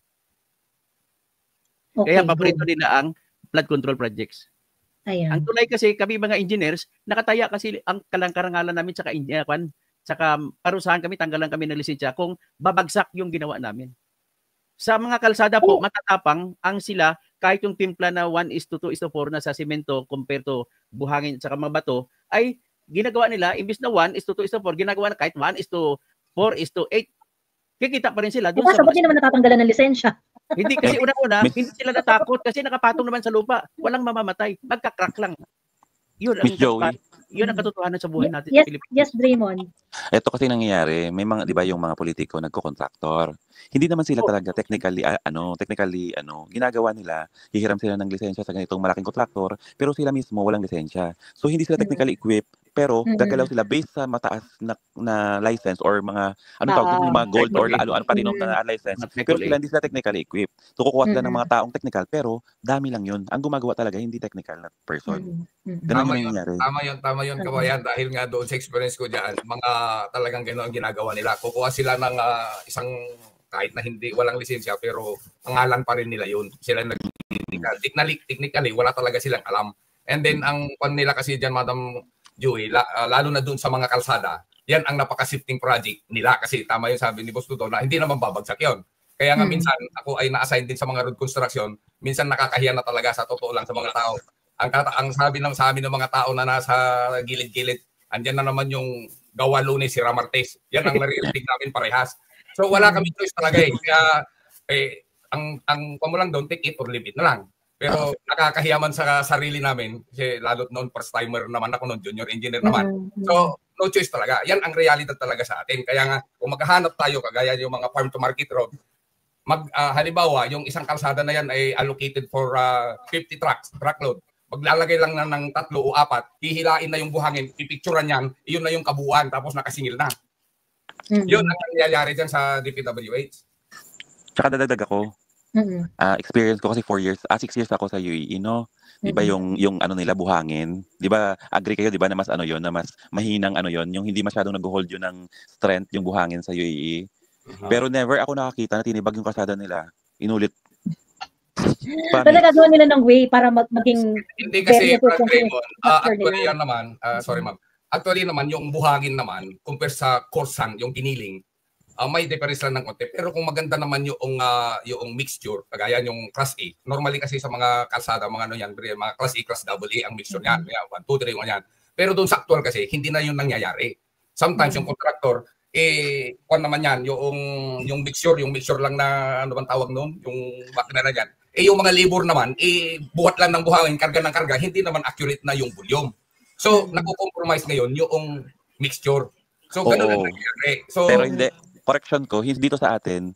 Okay, kaya paborito nila ang flood control projects. Ayan. Ang tulay kasi kami mga engineers, nakataya kasi ang karangalan namin saka parusahan kami, tanggalan kami ng lisensya kung babagsak yung ginawa namin. Sa mga kalsada po, matatapang ang sila kahit yung timpla na 1:2:4 na sa simento compared to buhangin saka mga bato, ay ginagawa nila, imbis na 1:2:4, ginagawa na kahit 1:4:8. Kikita pa rin sila. Sabot din naman natatanggalan ng lisensya. Hindi kasi una-una, hindi sila natakot kasi nakapatong naman sa lupa. Walang mamamatay. Magka-crack lang. Yun ang katotohanan sa buhay natin sa Pilipinas. Yes, Draymond. Ito kasi nangyayari, may mga, di ba yung mga politiko nagko-contractor. Hindi naman sila talaga technically ginagawa nila, hihiram sila ng lisensya sa ganitong malaking kontraktor, pero sila mismo walang lisensya. So hindi sila technically equipped, pero gagalaw sila based sa mataas na license or mga mga gold or patinong na license. Pero sila hindi sila technically equipped. So kukuha sila ng mga taong technical, pero dami lang yun. Ang gumagawa talaga hindi technical na person. Tama yun kabayan, dahil nga doon sa experience ko diyan, mga talagang gano'n ang ginagawa nila. Kukuha sila ng isang kahit na walang lisensya, pero pangalan pa rin nila yun. Sila technically wala talaga silang alam. And then ang nila kasi diyan, Madam Joey, lalo na doon sa mga kalsada, yan ang napaka-shifting project nila kasi tama yung sabi ni Boss Tuto na hindi naman babagsak yon. Kaya nga minsan ako ay na-assign din sa mga road construction, minsan nakakahiya na talaga sa totoo lang sa mga tao. Ang sabi sa amin ng mga tao na nasa gilid-gilid, andyan na naman yung gawa Lunes si Ramartes. Yan ang naririnig namin parehas. So wala kami choice talaga eh. Kaya ang pamulang doon, take it or leave it na lang. Pero nakakahiyaman sa sarili namin kasi lalo't noon first timer naman ako noon, junior engineer naman. So no choice talaga. Yan ang realidad talaga sa atin. Kaya nga kung maghahanap tayo kagaya yung mga farm to market road, halimbawa yung isang kalsada na yan ay allocated for 50 truckload. Maglalagay lang na ng 3 o 4, hihilain na yung buhangin, pipicturean yan, iyon na yung kabuuan tapos nakasingil na. Yun ang nangyayari dyan sa DPWH. Tsaka dadagdag ako. Experience ko kasi 4 years, 6 years ako sa UAE, no? Di ba yung ano nila, buhangin? Di ba, agree kayo, di ba, na mas ano yun, na mas mahinang ano yun, yung hindi masyadong nag-hold yun ng strength yung buhangin sa UAE. Pero never ako nakakita na tinibag yung kalsada nila. Inulit. Talaga gawin nila ng way para maging... Hindi kasi, Raymond, actually yan naman, sorry ma'am, actually naman, yung buhangin naman, compare sa Corsan, yung giniling, may difference lang ng konti. Pero kung maganda naman yung mixture, kagaya yung Class A, normally kasi sa mga kalsada, mga ano yan, mga Class A, Class AA, ang mixture yan, 1, 2, 3, 1 yan. Pero doon sa actual kasi, hindi na yun nangyayari. Sometimes yung contractor, kung naman yan, yung mixture lang na, ano bang tawag noon, yung makina na yan, yung mga labor naman, buhat lang ng buhangin, karga ng karga, hindi naman accurate na yung volume. So, nagko-compromise ngayon yung mixture. So, ganun lang nangyayari. So, pero hindi, correction ko, dito sa atin,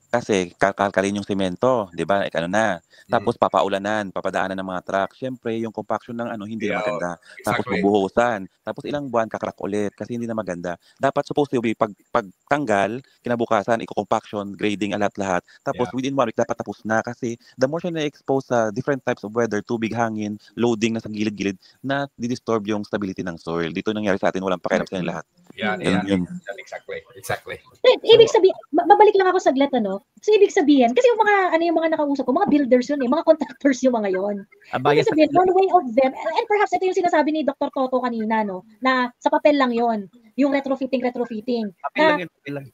kasi kakalkalin yung semento, di ba? Ano na. Tapos papaulanan, papadaanan ng mga truck. Siyempre, yung compaction ng ano, hindi na maganda. Tapos bubuhusan. Tapos ilang buwan kakrak ulit kasi hindi na maganda. Dapat supposed to be pagtanggal, kinabukasan, i-compaction, grading, lahat. Tapos within 1 week, dapat tapos na kasi the more siya na-expose sa different types of weather, tubig, hangin, loading na sa gilid-gilid, na di-disturb yung stability ng soil. Dito nangyari sa atin, walang pakialam sa lahat. Yan. Exactly. Ibig sabihin, babalik lang ako saglit, ano? So, ibig sabihin, kasi yung mga nakausap ko, mga builders yun mga contractors yung mga yon. Ibig sabihin, one way of them, and perhaps ito yung sinasabi ni Dr. Toto kanina, no? Na sa papel lang yon, yung retrofitting. Papel lang.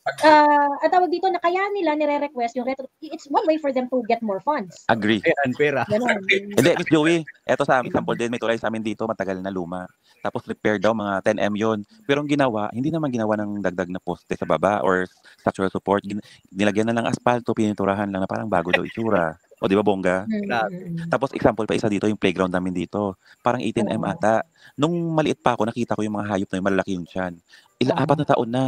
At tawag dito na kaya nila nire-request yung it's one way for them to get more funds. Agree. Pera. Hindi, Miss Joey, eto sa amin, sample din, may tulay sa amin dito, matagal na luma. Tapos repair daw, mga 10M yun. Pero ang ginawa, hindi naman ginawa ng dagdag na poste sa baba or structural support. Nilagyan na lang asfalto, pininturahan lang na parang bago daw itsura. O di ba, bongga? Tapos example pa isa dito, yung playground namin dito. Parang 18M ata. Nung maliit pa ako, nakita ko yung mga hayop na yung malalaki yung tiyan. 4 na taon na.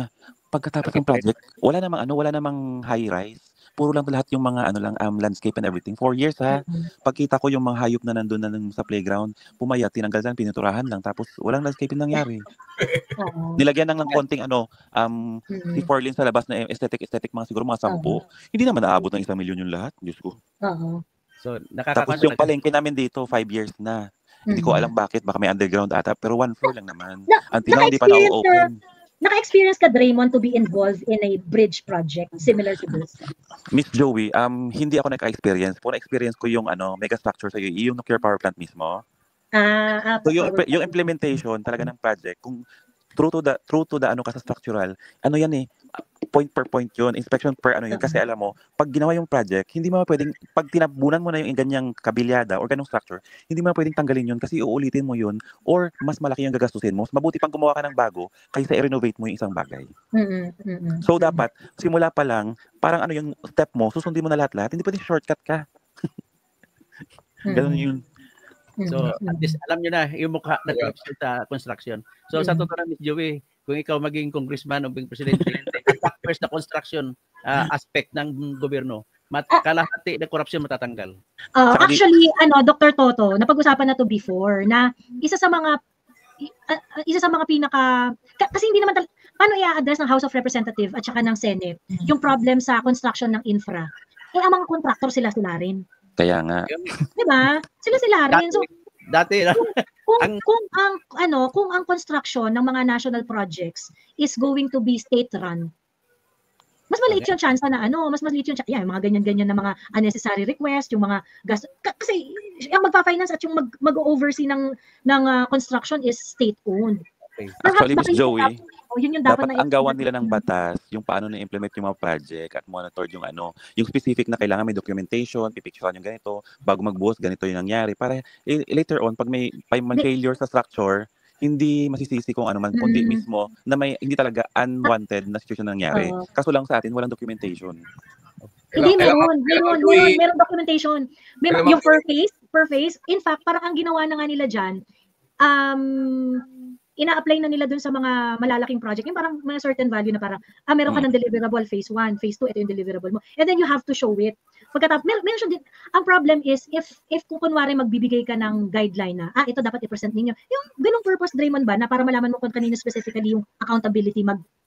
Pagkatapos ng project, wala namang high-rise. Puro lang lahat yung mga landscape and everything. 4 years ha. Pagkita ko yung mga hayop na nandun na sa playground, pumayat, tinanggal lang, piniturahan lang. Tapos walang landscaping nangyari. Nilagyan lang ng konting si Forlin sa labas na aesthetic mga siguro mga 10. Hindi naman naabot ng 1 milyon yung lahat. Diyos ko. So, tapos yung palengke namin dito, 5 years na. Hindi ko alam bakit. Baka may underground ata. Pero 1 floor lang naman. Until now, hindi pa na-open. Naka-experience ka, Draymond, to be involved in a bridge project similar to this? Miss Joey, hindi ako naka-experience. Pero na-experience ko yung mega structure sa UAE, yung nuclear power plant mismo. So yung implementation talaga ng project, kung true to the ka sa structural, yan point per point yun, inspection per yun. Kasi alam mo, pag ginawa yung project, hindi mo pwedeng, pag tinabunan mo na yung ganyang kabilyada or ganyang structure, hindi mo pwedeng tanggalin yun kasi uulitin mo yun or mas malaki yung gagastusin mo. Mabuti pang gumawa ka ng bago kaysa i-renovate mo yung isang bagay. So dapat, simula pa lang, parang yung step mo, susundin mo na lahat-lahat, hindi pwedeng shortcut ka. Ganun yun. So, at least alam nyo na yung mukha na sa construction. So, sa totoo na, Miss Joey, kung ikaw maging congressman o maging presidente, first na construction aspect ng gobyerno, kalahati na corruption matatanggal. Actually, Dr. Toto, napag-usapan na to before, na isa sa mga pinaka, kasi hindi naman, paano i-address ng House of Representatives at saka ng Senate yung problem sa construction ng infra? Ang mga contractor sila rin. Kaya nga. Diba? Sila rin. So, dati kung ang construction ng mga national projects is going to be state run, mas maliit yung chance na mas maliit yung chance. Yung mga ganyan-ganyan na mga unnecessary request, yung mga gas, kasi ang magpa-finance at yung mag-oversee ng construction is state-owned. Actually, Miss Joey, yun yung dapat ang gawan nila ng batas, yung paano na-implement yung mga project at monitored yung yung specific na kailangan may documentation, pipicturean yung ganito, bago magbuhos, ganito yung nangyari. Para later on, pag may failure sa structure, hindi masisisi kung man, kundi mismo na may hindi talaga unwanted na situation na nangyari. Kaso lang sa atin, walang documentation. Hindi, meron documentation. Yung per phase, in fact, parang ang ginawa na nga nila dyan, ina-apply na nila dun sa mga malalaking project. Yung parang may certain value na parang, meron ka ng deliverable phase 1, phase 2, ito yung deliverable mo. And then you have to show it. Pagkatapos, mention din, ang problem is, if kung kunwari magbibigay ka ng guideline na, ito dapat i-present ninyo, yung ganung purpose, Draymond, ba, na para malaman mo kung kanino specifically yung accountability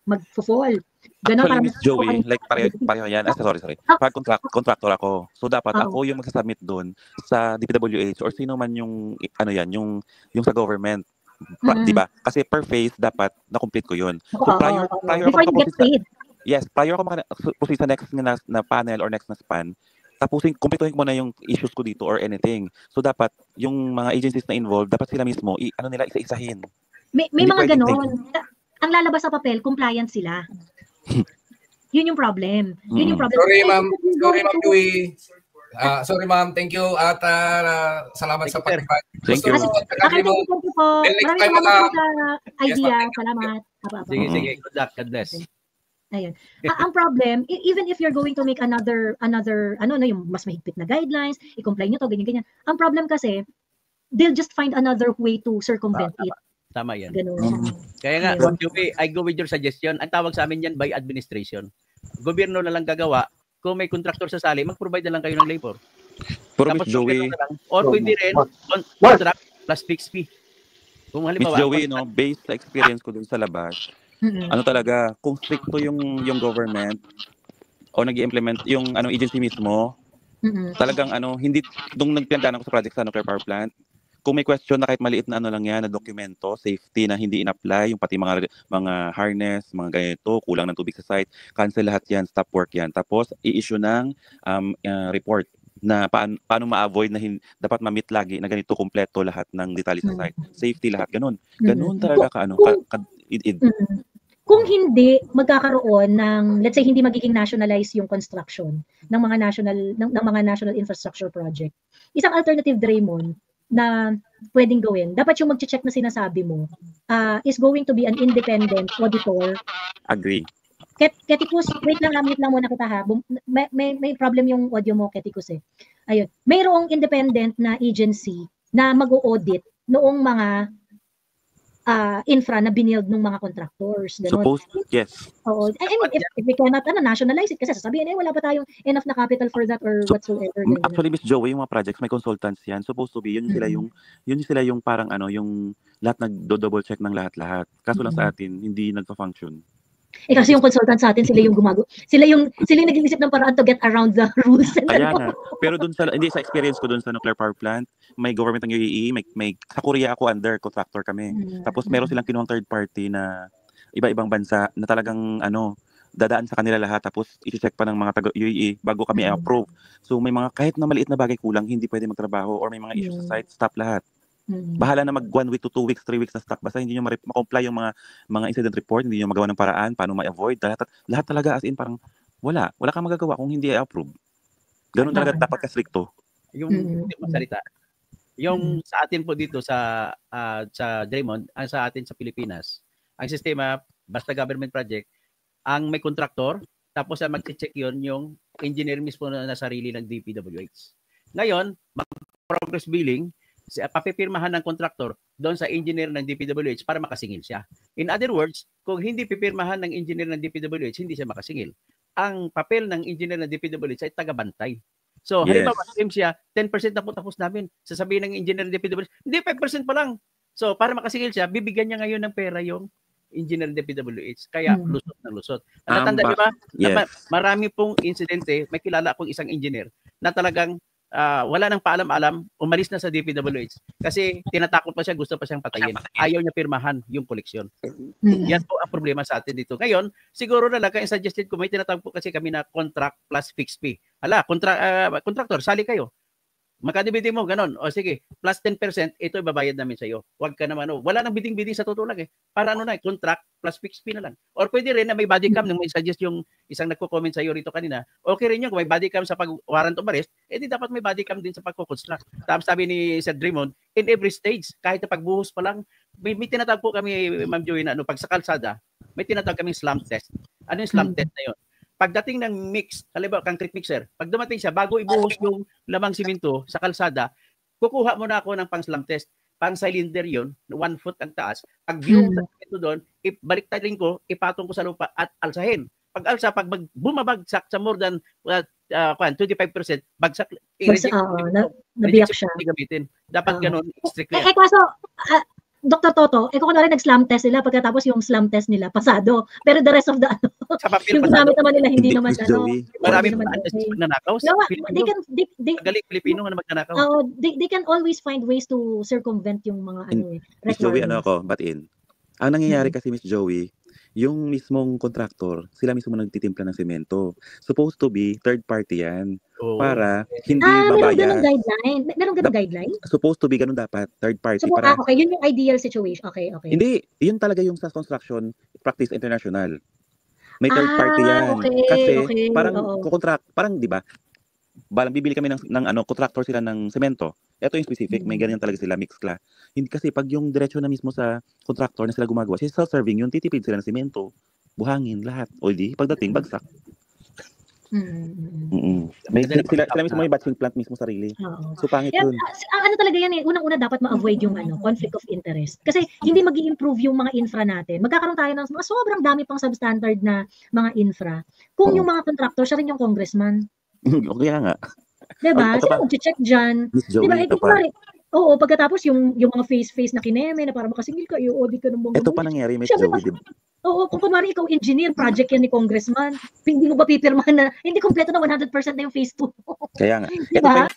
mag-fall. Ganon, Actually, parang Miss Joey, like pareho yan. Sorry. Pag contractor ako. So dapat ako yung magsasubmit doon sa DPWH or sino man yung yung sa government. Di ba? Kasi per phase dapat na-complete ko yun. So prior ako before you get paid. Prior ako proceed sa next na panel or next na span, kumpletuhin ko na yung issues ko dito or anything. So dapat yung mga agencies na involved, dapat sila mismo nila isa-isahin. May mga ganon. Ang lalabas sa papel, compliant sila. Yun yung problem. Sorry, ma'am. Joey. Sorry, ma'am. Thank you. At salamat sa pag-invite. Thank you. Thank you po. Maraming salamat sa idea. Salamat. Sige. Good luck. God bless. Ayun. Ang problem, even if you're going to make another yung mas mahigpit na guidelines, i-comply nyo to, ganyan. Ang problem kasi, they'll just find another way to circumvent it. Tama yan. Kaya nga, Joey, I go with your suggestion. Ang tawag sa amin yan by administration. Gobyerno na lang gagawa. Kung may contractor sa sali, mag-provide na lang kayo ng labor. Pero Miss Joey, or pwede rin, contract plus fixed fee. Kung halimbawa, Miss Joey, based sa experience ko dun sa labas, talaga, kung stricto yung government o nag-i-implement yung agency mismo, talagang hindi, nung nagplantanan ko sa project sa nuclear power plant, kung may question na kahit maliit na lang yan, na dokumento, safety na hindi in-apply, yung pati mga harness, mga ganito, kulang ng tubig sa site, cancel lahat yan, stop work yan. Tapos, i-issue ng report na paano ma-avoid na dapat ma-meet lagi na ganito kompleto lahat ng detalye sa site. Safety lahat, ganun. Ganun talaga Kung hindi magkakaroon ng, let's say, hindi magiging nationalize yung construction ng mga national infrastructure project. Isang alternative, Draymond, na pwedeng gawin, dapat yung mag-check na sinasabi mo is going to be an independent auditor. Agree. Ketikus, wait lang muna kita ha. May problem yung audio mo, Ketikus eh. Ayun. Mayroong independent na agency na mag-audit noong mga infra na binild ng mga contractors. Yes. Oo. I mean, if we cannot nationalize it, kasi sasabihin, wala pa tayong enough na capital for that or whatsoever. Actually, Miss Joey, yung mga projects, may consultants yan. Supposed to be, yun sila yung parang yung lahat nagdo-double check ng lahat-lahat. Kaso lang sa atin, hindi nagpa-function. Kasi yung consultant sa atin, sila yung nag-iisip ng paraan to get around the rules. Kaya nga. Pero sa experience ko dun sa nuclear power plant, may government ng UAE, may sa Korea ako under contractor kami. Tapos meron silang kinuhang third party na iba-ibang bansa na talagang dadaan sa kanila lahat, tapos i-check pa ng mga taga UAE bago kami i-approve. So may mga kahit na maliit na bagay kulang, hindi pwede magtrabaho or may mga issues sa site, stop lahat. Bahala na mag 1 week to 2 weeks, 3 weeks na stock. Basta hindi nyo ma-comply yung mga incident report, hindi nyo magawa ng paraan, paano ma-avoid. Lahat talaga as in parang wala kang magagawa kung hindi i-approve. Ganun talaga dapat ka-stricto. Yung magsalita. Yung sa atin po dito sa Draymond, sa atin sa Pilipinas, ang sistema, basta government project, ang may contractor, tapos mag-check yun yung engineer mismo na sarili ng DPWH. Ngayon, mag-progress billing, papipirmahan ng contractor doon sa engineer ng DPWH para makasingil siya. In other words, kung hindi pipirmahan ng engineer ng DPWH, hindi siya makasingil. Ang papel ng engineer ng DPWH ay taga-bantay. So, halimbawa, claim siya, 10% na po tapos namin. Sasabihin ng engineer ng DPWH, hindi, 5% pa lang. So, para makasingil siya, bibigyan niya ngayon ng pera yung engineer ng DPWH. Kaya, lusot ng lusot. Natanda niyo ba? Yes. Marami pong insidente, may kilala akong isang engineer na talagang wala nang paalam-alam, umalis na sa DPWH kasi tinatakot pa siya, gusto pa siyang patayin. Ayaw niya pirmahan yung koleksyon. Yan po ang problema sa atin dito. Ngayon, siguro na lang, kaya suggested ko, may tinatawag po kasi kami na contract plus fixed fee. Contractor, sali kayo. Magkano bidding mo? Ganon. O sige, plus 10%, ito ibabayad namin sa iyo. Huwag ka naman, wala nang bidding sa totoo lang Para contract plus fixed fee na lang. Or pwede rin na may body cam, nung may suggest yung isang nagko-comment sa iyo rito kanina. Okay rin yun, kung may body cam sa pag-warrant of arrest, di dapat may body cam din sa pagko-construct. Tapos sabi ni Sir Draymond, in every stage, kahit na pagbuhos pa lang, may tinatawag po kami, Ma'am Joey, na pag sa kalsada, may tinatawag kaming slump test. Ano yung slump test na yun? Pagdating ng mix, halimbawa concrete mixer, pag dumating siya, bago ibuhos yung lamang simento sa kalsada, kukuha muna ako ng pang-slump test. Pang-cylinder yun, 1 foot ang taas. Pag yung simento doon, baliktadin ko, ipatong ko sa lupa at alsahin. Pag alsa, pag bumabagsak sa more than 25%, bagsak. Nabiyak siya. Gamitin. Dapat ganun, strictly. Kaso, Dr. Toto, kung kunwari nag-slam test nila, pagkatapos yung slam test nila, pasado. Pero the rest of the, Sa papel yung pasado. ginamit naman nila, hindi naman, Miss Joey. Marami hindi pa naman antes okay. magnanakaw. No, Pilipino. they Magaling Pilipino nga na magnanakaw. they can always find ways to circumvent yung mga Miss Joey, requirements. batiin. Ang nangyayari kasi, Miss Joey, yung mismong contractor, sila mismo nagtitimpla ng semento. Supposed to be third party yan. Oo. Para hindi Meron ganung babaya. guideline. Meron ganung guideline? Supposed to be ganun dapat, third party. So, Para okay, yun yung ideal situation. Okay. hindi, yun talaga yung sa construction practice international. May third party yan. Okay, Kasi okay, parang oo. kukontract, parang 'di ba? Bibili kami ng contractor sila ng semento. Ito yung specific, may ganyan talaga sila mixcla. Hindi kasi pag yung diretso na mismo sa contractor na sila gumagawa, si self-serving yung titipid sila ng semento, buhangin lahat. O di pagdating bagsak. May sila mismo may batching plant mismo sarili. Oo. So pangit Kaya, yun. ano talaga yan unang-una dapat ma-avoid yung conflict of interest. Kasi hindi magi-improve yung mga infra natin. Magkakaroon tayo ng mga sobrang dami pang substandard na mga infra. Kung yung mga contractor, siya rin yung congressman. Okay nga. Diba? Ito Sila pa. mag-check dyan. Miss Joey, Diba? ito pa. Oo, pagkatapos yung mga face na kineme na para makasingil ka, i-audit ka ng bongga. Ito pa nangyari, Miss Siyempre, Joey. Oo, kung kunwari ikaw engineer, project yan ni congressman, hindi mo ba pipirmahan na hindi kompleto na 100% na yung phase 2? Kaya nga. Ito Diba? pa